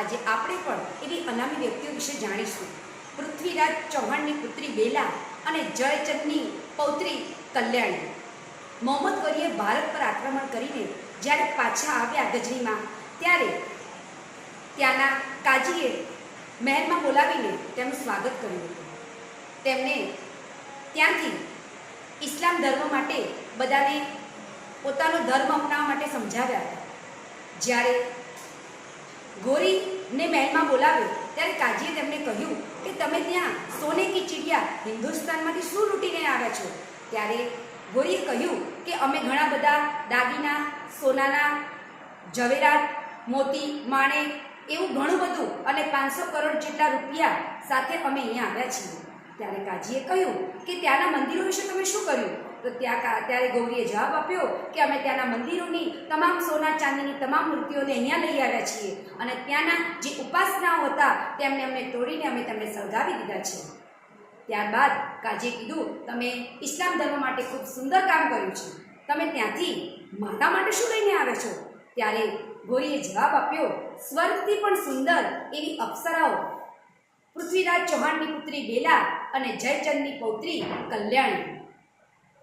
આજે આપણે પણ એવી અનામી વ્યક્તિઓ વિશે જાણીશું. પૃથ્વીરાજ ચૌહાણની પુત્રી બેલા અને જયચંદની પૌત્રી કલ્યાણી. મોહમ્મદ ગોરીએ ભારત પર આક્રમણ કરીને જ્યારે પાછા આવ્યા ગજનીમાં, ત્યારે ત્યાંના કાજીએ મહેલમાં બોલાવીને તેમનું સ્વાગત કર્યું હતું. તેમને ત્યાંથી ઇસ્લામ ધર્મ માટે બધાને પોતાનો ધર્મ અપનાવવા માટે સમજાવ્યા હતા. જ્યારે ગોરીને મહેલમાં બોલાવ્યો ત્યારે કાજીએ તેમને કહ્યું કે તમે ત્યાં સોને કી ચિડિયા હિન્દુસ્તાનમાંથી શું લૂંટીને આવ્યા છો? ત્યારે ગોરીએ કહ્યું કે અમે ઘણા બધા દાગીના, સોનાના ઝવેરાત, મોતી, માણેક એવું ઘણું બધું અને 500 કરોડ જેટલા રૂપિયા સાથે અમે અહીંયા આવ્યા છીએ. ત્યારે કાજીએ કહ્યું કે ત્યાંના મંદિરો વિશે તમે શું કર્યું? તો ત્યારે ગૌરીએ જવાબ આપ્યો કે અમે ત્યાંના મંદિરોની તમામ સોના ચાંદીની તમામ મૂર્તિઓને અહીંયા લઈ આવ્યા છીએ અને ત્યાંના જે ઉપાસનાઓ હતા તેમને અમને તોડીને અમે તેમને સળગાવી દીધા છે. ત્યારબાદ કાજીએ કીધું, તમે ઇસ્લામ ધર્મ માટે ખૂબ સુંદર કામ કર્યું છે. તમે ત્યાંથી માતા માટે શું લઈને આવ્યા છો? ત્યારે ગોરીએ જવાબ આપ્યો, સ્વર્ગથી પણ સુંદર એવી અપ્સરાઓ પૃથ્વીરાજ ચૌહાણની પુત્રી બેલા અને જયચંદની પૌત્રી કલ્યાણી,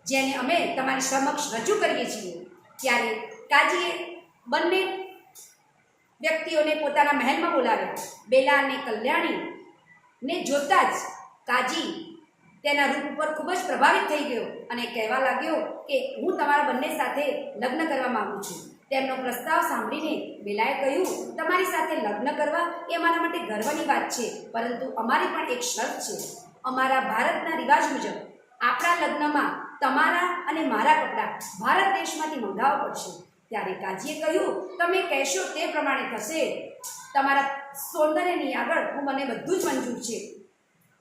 જેને અમે તમારી સમક્ષ રજૂ કરીએ છીએ. ત્યારે કાજીએ બંને વ્યક્તિઓને પોતાના મહેલમાં બોલાવ્યા. બેલા અને કલ્યાણીને જોતા જ કાજી તેના રૂપ ઉપર ખૂબ જ પ્રભાવિત થઈ ગયો અને કહેવા લાગ્યો કે હું તમારા બંને સાથે લગ્ન કરવા માગું છું. તેમનો પ્રસ્તાવ સાંભળીને બેલાએ કહ્યું, તમારી સાથે લગ્ન કરવા એ અમારા માટે ગર્વની વાત છે, પરંતુ અમારી પણ એક શરત છે. અમારા ભારતના રિવાજ મુજબ આપણા લગ્નમાં તમારા અને મારા કપડાં ભારત દેશમાંથી મંગાવવા પડશે. ત્યારે કાજીએ કહ્યું, તમે કહેશો તે પ્રમાણે થશે. તમારા સૌંદર્યની આગળ મને બધું જ મંજૂર છે.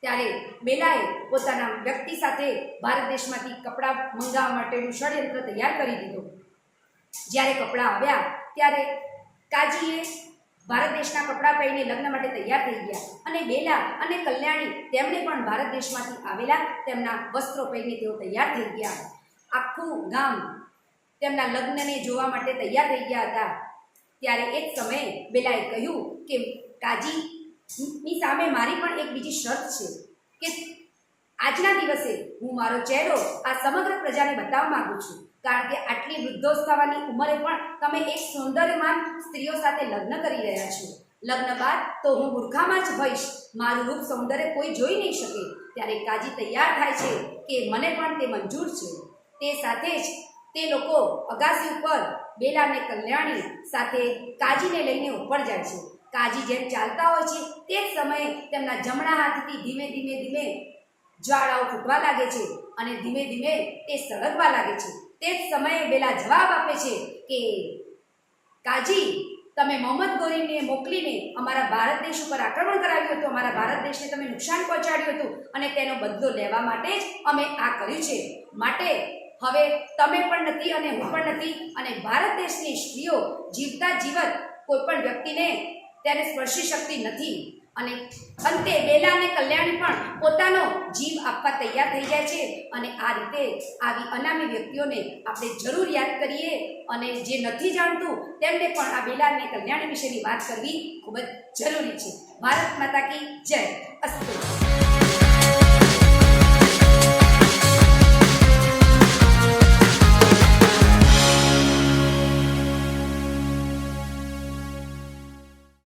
ત્યારે બેલાએ પોતાના વ્યક્તિ સાથે ભારત દેશમાંથી કપડાં મંગાવવા માટેનું ષડયંત્ર તૈયાર કરી દીધું. જ્યારે કપડાં આવ્યા ત્યારે કાજીએ ભારત દેશના કપડાં પહેરીને લગ્ન માટે તૈયાર થઈ ગયા અને બેલા અને કલ્યાણી તેમણે પણ ભારત દેશમાંથી આવેલા તેમના વસ્ત્રો પહેરીને તેઓ તૈયાર થઈ ગયા. આખું ગામ તેમના લગ્નને જોવા માટે તૈયાર થઈ ગયા હતા. ત્યારે એક સમયે બેલાએ કહ્યું કે કાજીની સામે મારી પણ એક બીજી શરત છે કે આજના દિવસે હું મારો ચહેરો આ સમગ્ર પ્રજાને બતાવવા માગું છું, કારણ કે આટલી વૃદ્ધોત્સવની ઉંમરે પણ તમે એક સૌંદર્યમાન સ્ત્રીઓ સાથે લગ્ન કરી રહ્યા છો. લગ્ન બાદ તો હું બુરખામાં જ હોઈશ, મારું રૂપ સૌંદર્ય કોઈ જોઈ નહીં શકે. ત્યારે કાજી તૈયાર થાય છે કે મને પણ તે મંજૂર છે. તે સાથે જ તે લોકો અગાસી ઉપર બેલા અને કલ્યાણી સાથે કાજીને લઈને ઉપર જાય છે. કાજી જેમ ચાલતા હોય છે તે જ સમયે તેમના જમણા હાથથી ધીમે ધીમે ધીમે જ્વાળાઓ ફૂટવા લાગે છે અને ધીમે ધીમે તે સળગવા લાગે છે. તે જ સમયે બેલા જવાબ આપે છે કે કાજી, તમે મોહમ્મદ ગોરીને મોકલીને અમારા ભારત દેશ ઉપર આક્રમણ કરાવ્યું હતું, અમારા ભારત દેશને તમે નુકસાન પહોંચાડ્યું હતું અને તેનો બદલો લેવા માટે જ અમે આ કર્યું છે. માટે હવે તમે પણ નથી અને હું પણ નથી અને ભારત દેશની સ્ત્રીઓ જીવતા જીવત કોઈ પણ વ્યક્તિને તેને સ્પર્શી શકતી નથી. અને અંતે બેલા અને કલ્યાણી પણ પોતાનો જીવ આપવા તૈયાર થઈ જાય છે. અને આ રીતે આવી અનામી વ્યક્તિઓને આપણે જરૂર યાદ કરીએ અને જે નથી જાણતું તેમને પણ આ બેલા અને કલ્યાણી વિશેની વાત કરવી ખૂબ જ જરૂરી છે. ભારત માતા કી જય.